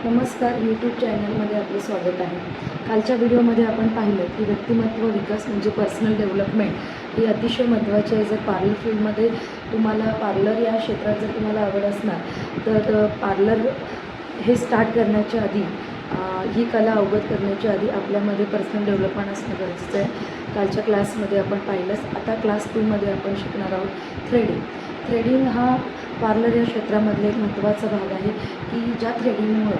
नमस्कार, यूट्यूब चॅनलमध्ये आपले स्वागत आहे. कालच्या व्हिडिओमध्ये आपण पाहिलं की व्यक्तिमत्व विकास म्हणजे पर्सनल डेव्हलपमेंट ही अतिशय महत्त्वाची आहे. जर पार्लर फील्डमध्ये तुम्हाला पार्लर या क्षेत्रात जर तुम्हाला आवड असणार तर पार्लर हे स्टार्ट करण्याच्या आधी ही कला अवगत करण्याच्या आधी आपल्यामध्ये पर्सनल डेव्हलपमेंट असणं गरजेचं आहे. कालच्या क्लासमध्ये आपण पाहिलंच. आता क्लास 2मध्ये आपण शिकणार आहोत थ्रेडिंग. थ्रेडिंग हा पार्लर या क्षेत्रामधला एक महत्त्वाचा भाग आहे की ज्या थ्रेडिंगमुळं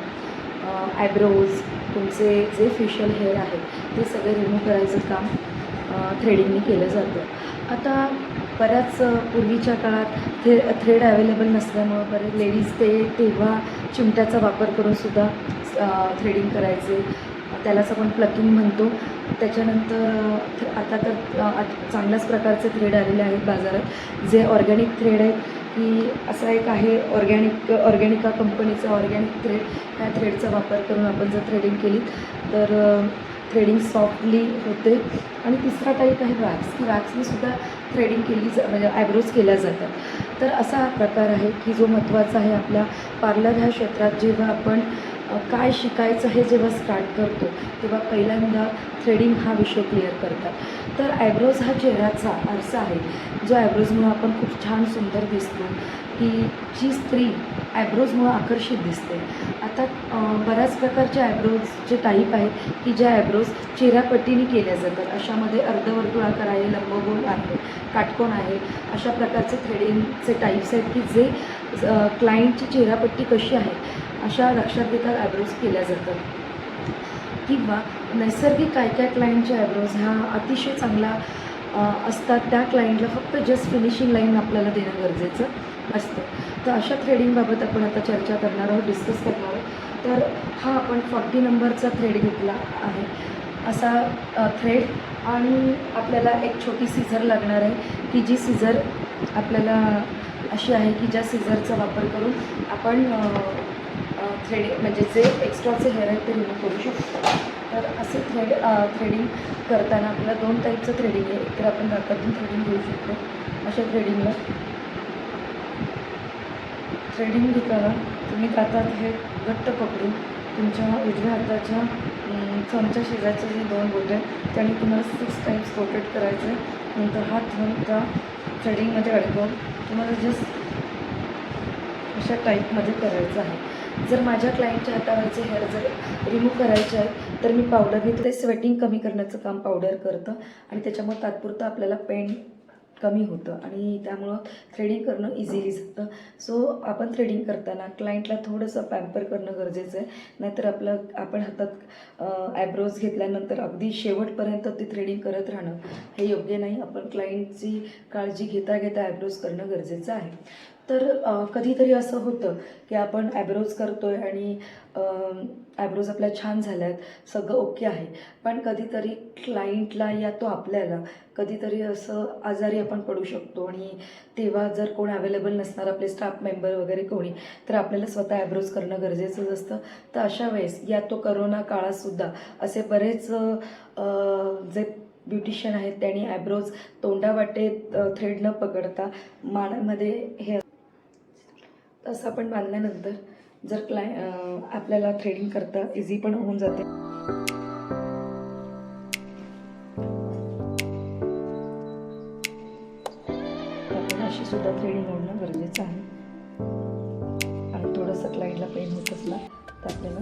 आयब्रोज तुमचे जे फेशियल हेअर आहे ते सगळे रिमूव्ह करायचं काम थ्रेडिंगने केलं जातं. आता बऱ्याच पूर्वीच्या काळात थ्रेड अवेलेबल नसल्यामुळं बरेच लेडीज तेव्हा चिमट्याचा वापर करूनसुद्धा थ्रेडिंग करायचे. त्यालाच आपण प्लकिंग म्हणतो. त्याच्यानंतर आता तर चांगल्याच प्रकारचे थ्रेड आलेले आहेत बाजारात, जे ऑर्गॅनिक थ्रेड आहेत. की असा एक आहे ऑर्गॅनिका कंपनीचा ऑर्गॅनिक थ्रेड. ह्या थ्रेडचा वापर करून आपण जर थ्रेडिंग केली तर थ्रेडिंग सॉफ्टली होते. आणि तिसरा टाईप आहे वॅक्स, की वॅक्सनीसुद्धा थ्रेडिंग म्हणजे आयब्रोज केल्या जातात. तर असा हा प्रकार आहे की जो महत्त्वाचा आहे आपल्या पार्लर ह्या क्षेत्रात. जेव्हा आपण काय शिकायचं हे जेव्हा स्टार्ट करतो तेव्हा पहिल्यांदा थ्रेडिंग हा विषय क्लिअर करतात. तर आयब्रोज हा चेहऱ्याचा आरसा आहे, जो आयब्रोजमुळं आपण खूप छान सुंदर दिसतो, की जी स्त्री आयब्रोजमुळं आकर्षित दिसते. आता बऱ्याच प्रकारचे आयब्रोजचे टाईप आहेत की ज्या आयब्रोज चेहऱ्यापट्टीने केल्या जातात. अशामध्ये अर्धवर्तुळाकार आहे, लंबगोल आहे, काटकोन आहे. अशा प्रकारचे थ्रेडिंगचे टाईप्स आहेत की जे क्लायंटची चेहऱ्यापट्टी कशी आहे अशा लक्षात घेता आयब्रोज केल्या जातात. किंवा नैसर्गिक काय क्लायंटचे आयब्रोज ह्या अतिशय चांगला असतात. त्या क्लायंटला फक्त जस्ट फिनिशिंग लाईन आपल्याला देणं गरजेचं असतं. तर अशा थ्रेडिंगबाबत आपण आता चर्चा करणार आहोत, डिस्कस करणार आहोत. तर हा आपण 40 नंबरचा थ्रेड घेतला आहे. असा थ्रेड, आणि आपल्याला एक छोटी सीझर लागणार आहे की जी सीझर आपल्याला अशी आहे की ज्या सीझरचा वापर करून आपण म्हणजे जे एक्स्ट्राचे हेअर आहेत ते रिमूव्ह करू शकतो. तर असे थ्रेडिंग करताना आपल्याला 2 टाईपचं थ्रेडिंग आहे. एक तर आपण दातातून थ्रेडिंग घेऊ शकतो. अशा थ्रेडिंग घेताना तुम्ही दातात हे घट्ट पकडून तुमच्या उजव्या हाताच्या थंबच्या शेजारचे जे 2 बोटे आहेत त्याने तुम्हाला 6 टाईम्स रोटेट करायचं आहे. नंतर हा थंब त्या थ्रेडिंगमध्ये अडकवून तुम्हाला जस्ट अशा टाईपमध्ये करायचं आहे. जर माझ्या क्लायंटच्या हातावरचे हेअर जर रिमूव्ह करायचे आहेत तर मी पावडरने ते स्वेटिंग कमी करण्याचं काम पावडर करतं, आणि त्याच्यामुळे तात्पुरतं आपल्याला पेन कमी होतं आणि त्यामुळं थ्रेडिंग करणं इझिली जातं. सो आपण थ्रेडिंग करताना क्लायंटला थोडंसं पॅम्पर करणं गरजेचं आहे. नाहीतर आपण हातात आयब्रोज घेतल्यानंतर अगदी शेवटपर्यंत ते थ्रेडिंग करत राहणं हे योग्य नाही. आपण क्लायंटची काळजी घेता आयब्रोज करणं गरजेचं आहे. तर कधीतरी असं होतं की आपण आयब्रोज करतो आहे आणि आयब्रोज आपल्या छान झाल्या आहेत, सगळं ओके आहे, पण कधीतरी क्लायंटला या तो आपल्याला कधीतरी असं आजारी आपण पडू शकतो, आणि तेव्हा जर कोण अवेलेबल नसणार आपले स्टाफ मेंबर वगैरे कोणी, तर आपल्याला स्वतः आयब्रोज करणं गरजेचंच असतं. तर अशा वेळेस या तो करोना काळातसुद्धा असे बरेच जे ब्युटिशियन आहेत त्यांनी आयब्रोज तोंडावाटे थ्रेड न पकडता मानामध्ये हे असं आपण बांधल्यानंतर जर आपल्याला थ्रेडिंग करता इझी पण होऊन जाते. आपल्याला अशी सुद्धा थ्रेडिंग होणं गरजेचं आहे. आणि थोडंसं क्लायंटला पेन होत असला तर आपल्याला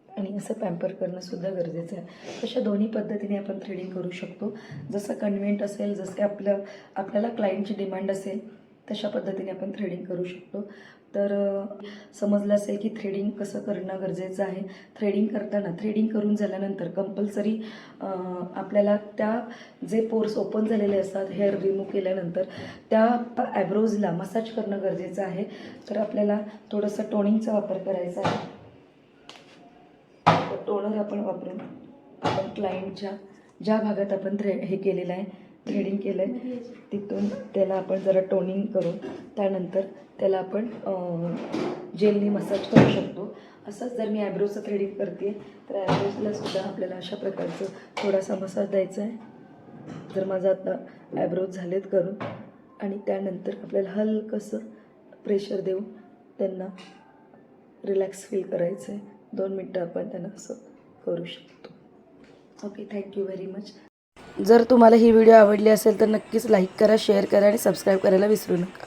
आणि असं पॅम्पर करणंसुद्धा गरजेचं आहे. तशा दोन्ही पद्धतीने आपण थ्रेडिंग करू शकतो. जसं कन्व्हिनियंट असेल, जसे आपल्याला क्लायंटची डिमांड असेल तशा पद्धतीने आपण थ्रेडिंग करू शकतो. तर समजलं असेल की थ्रेडिंग कसं करणं गरजेचं आहे. थ्रेडिंग करून झाल्यानंतर कंपल्सरी आपल्याला त्या जे पोर्स ओपन झालेले असतात हेअर रिमूव्ह केल्यानंतर त्या आयब्रोजला मसाज करणं गरजेचं आहे. तर आपल्याला थोडंसं टोनिंगचा वापर करायचा आहे. टोनर आपण वापरून आपण क्लायंटच्या ज्या भागात आपण हे केलेलं आहे, थ्रेडिंग केलं आहे, तिथून त्याला आपण जरा टोनिंग करून त्यानंतर त्याला आपण जेलनी मसाज करू शकतो. असंच जर मी ॲब्रोचं थ्रेडिंग करते तर ॲब्रोजला सुद्धा आपल्याला अशा प्रकारचं थोडासा मसाज द्यायचा आहे. जर माझा आता ॲब्रोज झालेत करून आणि त्यानंतर आपल्याला हलकंसं प्रेशर देऊन त्यांना रिलॅक्स फील करायचं आहे. 2 मिनटं आपण त्यांना असं करू शकतो. Okay, thank you very much. जर तुम्हाला ही व्हिडिओ आवडली असेल तर नक्कीच लाईक करा, शेअर करा आणि सबस्क्राईब करायला विसरू नका.